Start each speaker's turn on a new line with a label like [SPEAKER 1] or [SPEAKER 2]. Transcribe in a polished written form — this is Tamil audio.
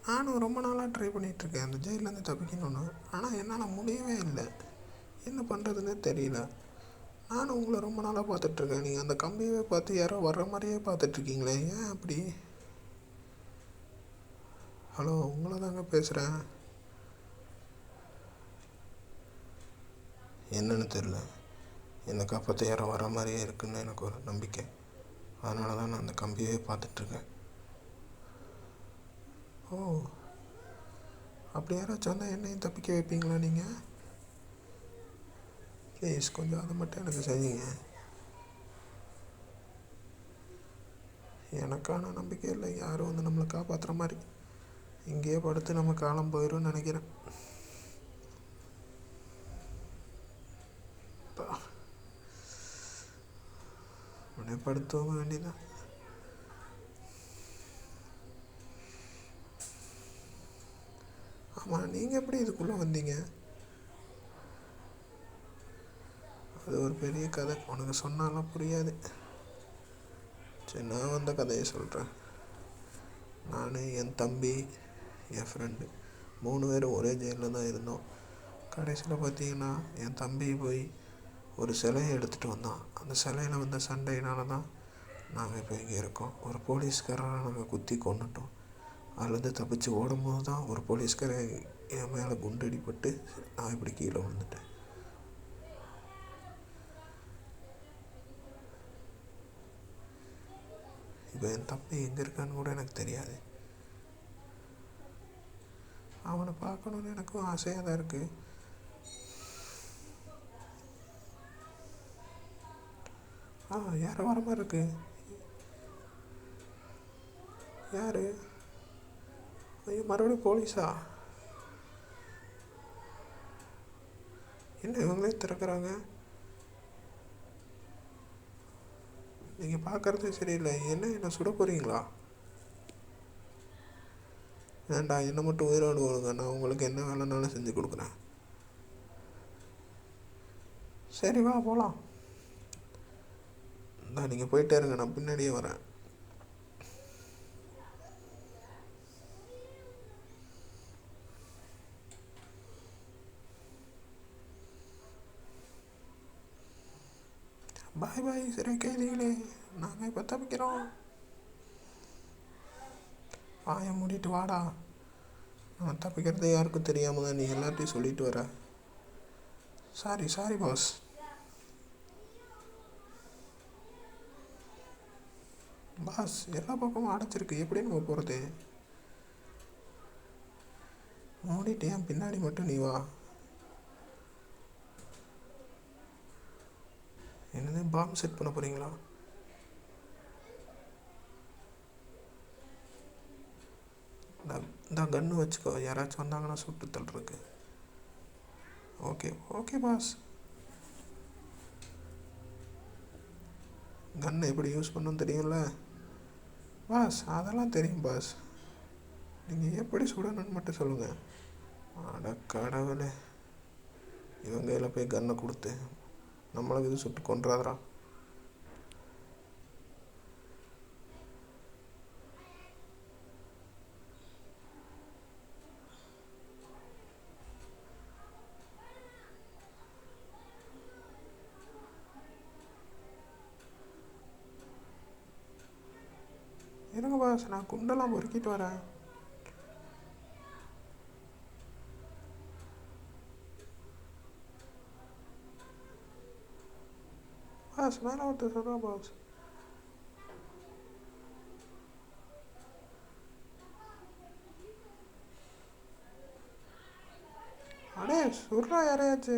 [SPEAKER 1] நானும் ரொம்ப நாளாக ட்ரை பண்ணிகிட்ருக்கேன் அந்த ஜெயிலேருந்து தப்பிக்கணும்னு. ஆனால் என்னால் முடியவே இல்லை. என்ன பண்ணுறதுன்னே தெரியல. நானும் உங்களை ரொம்ப நாளாக பார்த்துட்ருக்கேன். நீங்கள் அந்த கம்பியவே பார்த்து யாரோ வர்ற மாதிரியே பார்த்துட்ருக்கீங்களே, ஏன் அப்படி? ஹலோ, உங்களை தாங்க பேசுகிறேன். என்னன்னு தெரில. என்னை காப்பாற்ற யாரோ வர மாதிரியே இருக்குன்னு எனக்கு ஒரு நம்பிக்கை. அதனால தான் நான் அந்த கம்பியவே பார்த்துட்ருக்கேன். ஓ, அப்படி யாராச்சும் வந்தால் என்னையும் தப்பிக்க வைப்பீங்களா நீங்கள்? ப்ளீஸ் கொஞ்சம் அதை மட்டும் எனக்கு செய்யுங்க. எனக்கான நம்பிக்கை இல்லை யாரும் வந்து நம்மளை காப்பாற்றுற மாதிரி. இங்கேயே படுத்து நம்ம காலம் போயிடும்னு நினைக்கிறேன். உடனே படுத்துவங்க வேண்டியதான். ஆமாம், நீங்கள் எப்படி இதுக்குள்ளே வந்தீங்க? அது ஒரு பெரிய கதை, உனக்கு சொன்னாலும் புரியாது. சரி, நான் வந்த கதையை சொல்கிறேன். நான், என் தம்பி, என் ஃப்ரெண்டு 3 பேரும் ஒரே ஜெயிலில் தான் இருந்தோம். கடைசியில் பார்த்தீங்கன்னா என் தம்பி போய் ஒரு சிலையை எடுத்துகிட்டு வந்தான். அந்த சிலையில் வந்த சண்டையினால தான் நாங்கள் இப்போ இங்கே இருக்கோம். ஒரு போலீஸ்காரரை நாங்கள் குத்தி கொன்னுட்டோம். அதுலேருந்து தப்பிச்சு ஓடும்போது தான் ஒரு போலீஸ்காரன் என் மேலே குண்டடிப்பட்டு நான் இப்படி கீழே விழுந்துட்டேன். இப்போ என் தம்பி எங்கே இருக்கான்னு கூட எனக்கு தெரியாது. அவனை பார்க்கணுன்னு எனக்கும் ஆசையாக தான் இருக்குது. யாரை வர மாதிரி இருக்கு? யார்? ஐயோ, மறுபடியும் போலீஸா? என்ன இவங்களே திறக்கிறாங்க? நீங்கள் பார்க்குறதே சரியில்லை. என்ன சுட போகிறீங்களா? வேண்டாம், என்னை மட்டும் உயிரோடு விடுங்க. நான் உங்களுக்கு என்ன வேலைனாலும் செஞ்சு கொடுக்குறேன். சரி, வா போகலாம். நீங்கள் போயிட்டே இருங்க, நான் பின்னாடியே வரேன். பாய் பாய் சிறை கைதிகளே, நாங்கள் இப்போ தப்பிக்கிறோம். வாயை மூடிட்டு வாடா. நான் தப்பிக்கிறது யாருக்கும் தெரியாமல் தான் நீ எல்லாத்தையும் சொல்லிட்டு வர. Sorry boss. பாஸ், எல்லா பக்கமும் அடைச்சிருக்கு, எப்படி நம்ம போகிறது? மூடிட்டு ஏன் பின்னாடி மட்டும் நீ வா. என்னது, பாம்பு செட் பண்ண போகிறீங்களா? இந்த கன்று வச்சுக்கோ, யாராச்சும் வந்தாங்கன்னா சுட்டு தள்ளுறதுக்கு. Okay pass. கன்னை எப்படி யூஸ் பண்ணணும்னு தெரியும்ல பாஸ்? அதெல்லாம் தெரியும் பாஸ். நீங்கள் எப்படி சுடணும்னு மட்டும் சொல்லுங்கள். அட கடவுளே, இவங்க கையில் போய் கன்னை கொடுத்து நம்மளுக்கு இது சுட்டு கொன்றாதரா? இருங்க பாஸ், நான் குண்டெல்லாம் பொறுக்கிட்டு வரேன். பாஸ், மேலே ஒருத்தர் சொல்கிறேன் பாஸ். அடே, சொல்கிறா யாரையாச்சு.